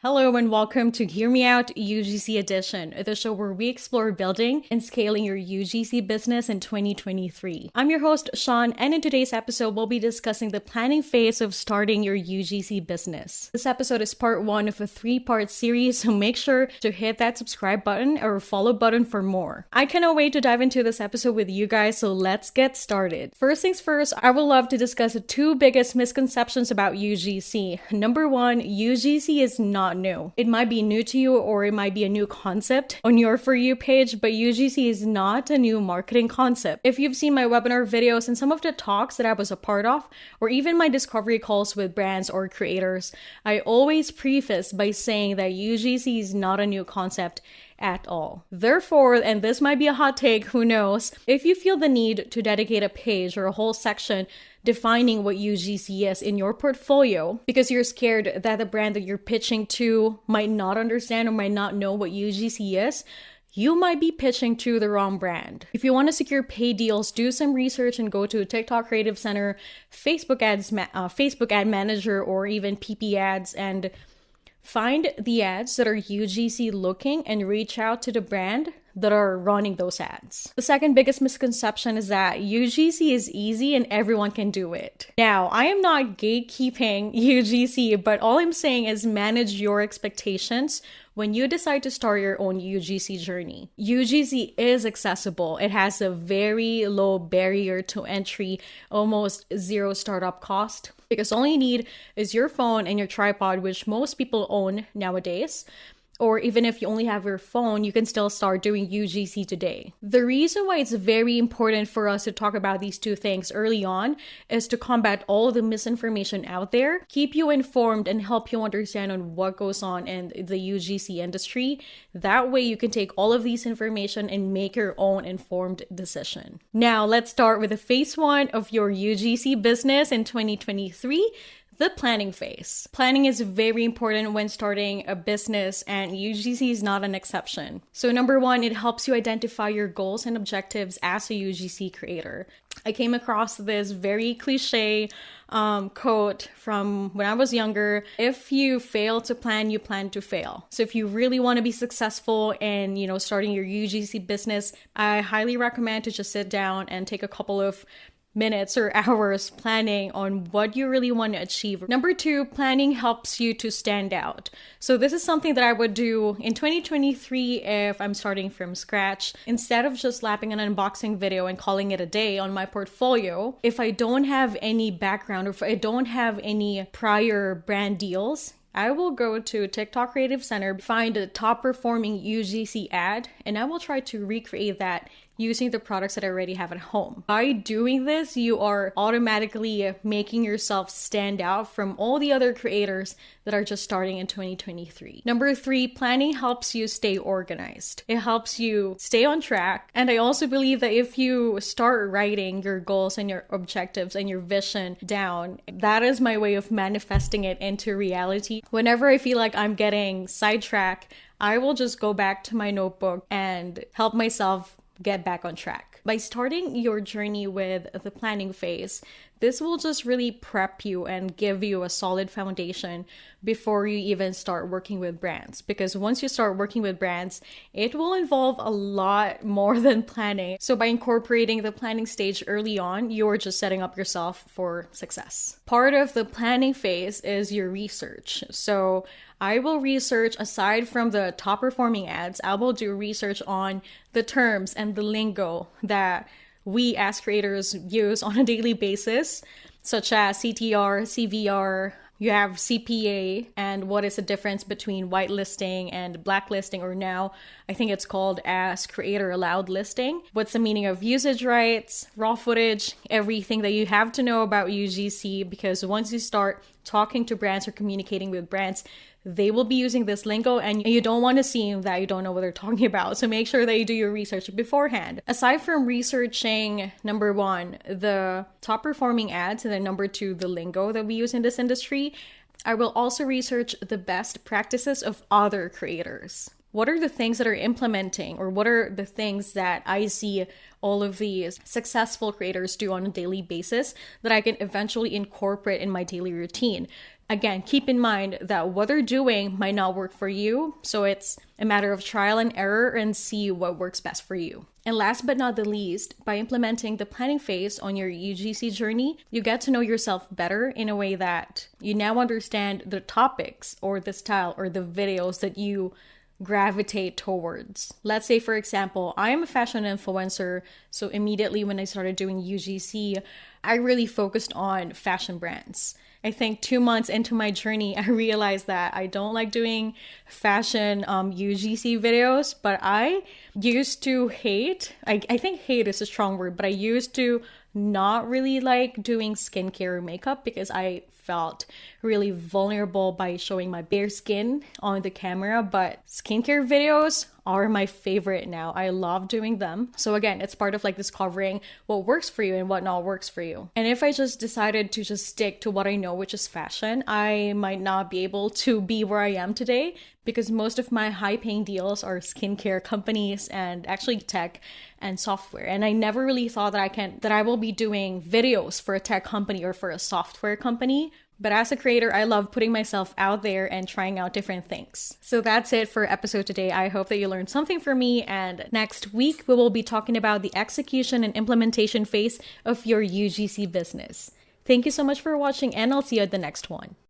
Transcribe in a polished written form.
Hello and welcome to Hear Me Out UGC Edition, the show where we explore building and scaling your UGC business in 2023. I'm your host, Sean, and in today's episode, we'll be discussing the planning phase of starting your UGC business. This episode is part one of a three-part series, so make sure to hit that subscribe button or follow button for more. I cannot wait to dive into this episode with you guys, so let's get started. First things first, I would love to discuss the two biggest misconceptions about UGC. Number one, UGC is not new. It might be new to you or it might be a new concept on your For You page, but UGC is not a new marketing concept. If you've seen my webinar videos and some of the talks that I was a part of, or even my discovery calls with brands or creators, I always preface by saying that UGC is not a new concept at all. Therefore, and this might be a hot take, who knows, if you feel the need to dedicate a page or a whole section defining what UGC is in your portfolio because you're scared that the brand that you're pitching to might not understand or might not know what UGC is, you might be pitching to the wrong brand. If you want to secure paid deals, do some research and go to TikTok Creative Center, Facebook Ad Manager, or even PP Ads and find the ads that are UGC looking and reach out to the brand that are running those ads. The second biggest misconception is that UGC is easy and everyone can do it. Now, I am not gatekeeping UGC, but all I'm saying is manage your expectations when you decide to start your own UGC journey. UGC is accessible. It has a very low barrier to entry, almost zero startup cost, because all you need is your phone and your tripod, which most people own nowadays. Or even if you only have your phone, you can still start doing UGC today. The reason why it's very important for us to talk about these two things early on is to combat all the misinformation out there, keep you informed, and help you understand on what goes on in the UGC industry. That way you can take all of these information and make your own informed decision. Now let's start with the phase one of your UGC business in 2023. The planning phase. Planning is very important when starting a business, and UGC is not an exception. So number one, it helps you identify your goals and objectives as a UGC creator. I came across this very cliche quote from when I was younger. If you fail to plan, you plan to fail. So if you really want to be successful in, starting your UGC business, I highly recommend to just sit down and take a couple of minutes or hours planning on what you really want to achieve. Number two, planning helps you to stand out. So this is something that I would do in 2023 if I'm starting from scratch. Instead of just slapping an unboxing video and calling it a day on my portfolio, if I don't have any background or if I don't have any prior brand deals, I will go to TikTok Creative Center, find a top performing UGC ad, and I will try to recreate that using the products that I already have at home. By doing this, you are automatically making yourself stand out from all the other creators that are just starting in 2023. Number three, planning helps you stay organized. It helps you stay on track. And I also believe that if you start writing your goals and your objectives and your vision down, that is my way of manifesting it into reality. Whenever I feel like I'm getting sidetracked, I will just go back to my notebook and help myself get back on track. By starting your journey with the planning phase, this will just really prep you and give you a solid foundation before you even start working with brands. Because once you start working with brands, it will involve a lot more than planning. So by incorporating the planning stage early on, you're just setting up yourself for success. Part of the planning phase is your research. So I will research, aside from the top performing ads, I will do research on the terms and the lingo that we as creators use on a daily basis, such as CTR, CVR, you have CPA, and what is the difference between whitelisting and blacklisting, or now I think it's called as creator allowed listing. What's the meaning of usage rights, raw footage, everything that you have to know about UGC, because once you start talking to brands or communicating with brands, they will be using this lingo and you don't want to seem that you don't know what they're talking about. So make sure that you do your research beforehand. Aside from researching, number one, the top performing ads, and then number two, the lingo that we use in this industry, I will also research the best practices of other creators. What are the things that are implementing, or what are the things that I see all of these successful creators do on a daily basis that I can eventually incorporate in my daily routine? Again, keep in mind that what they're doing might not work for you, so it's a matter of trial and error and see what works best for you. And last but not the least, by implementing the planning phase on your UGC journey, you get to know yourself better in a way that you now understand the topics or the style or the videos that you gravitate towards. Let's say, for example, I am a fashion influencer, so immediately when I started doing UGC, I really focused on fashion brands. I think 2 months into my journey, I realized that I don't like doing fashion UGC videos, but I used to hate, I think hate is a strong word, but I used to not really like doing skincare or makeup because I felt really vulnerable by showing my bare skin on the camera. But skincare videos are my favorite now. I love doing them. So again, it's part of like discovering what works for you and what not works for you. And if I just decided to just stick to what I know, which is fashion, I might not be able to be where I am today because most of my high paying deals are skincare companies and actually tech and software. And I never really thought that I will be doing videos for a tech company or for a software company. But as a creator, I love putting myself out there and trying out different things. So that's it for episode today. I hope that you learned something from me. And next week, we will be talking about the execution and implementation phase of your UGC business. Thank you so much for watching, and I'll see you at the next one.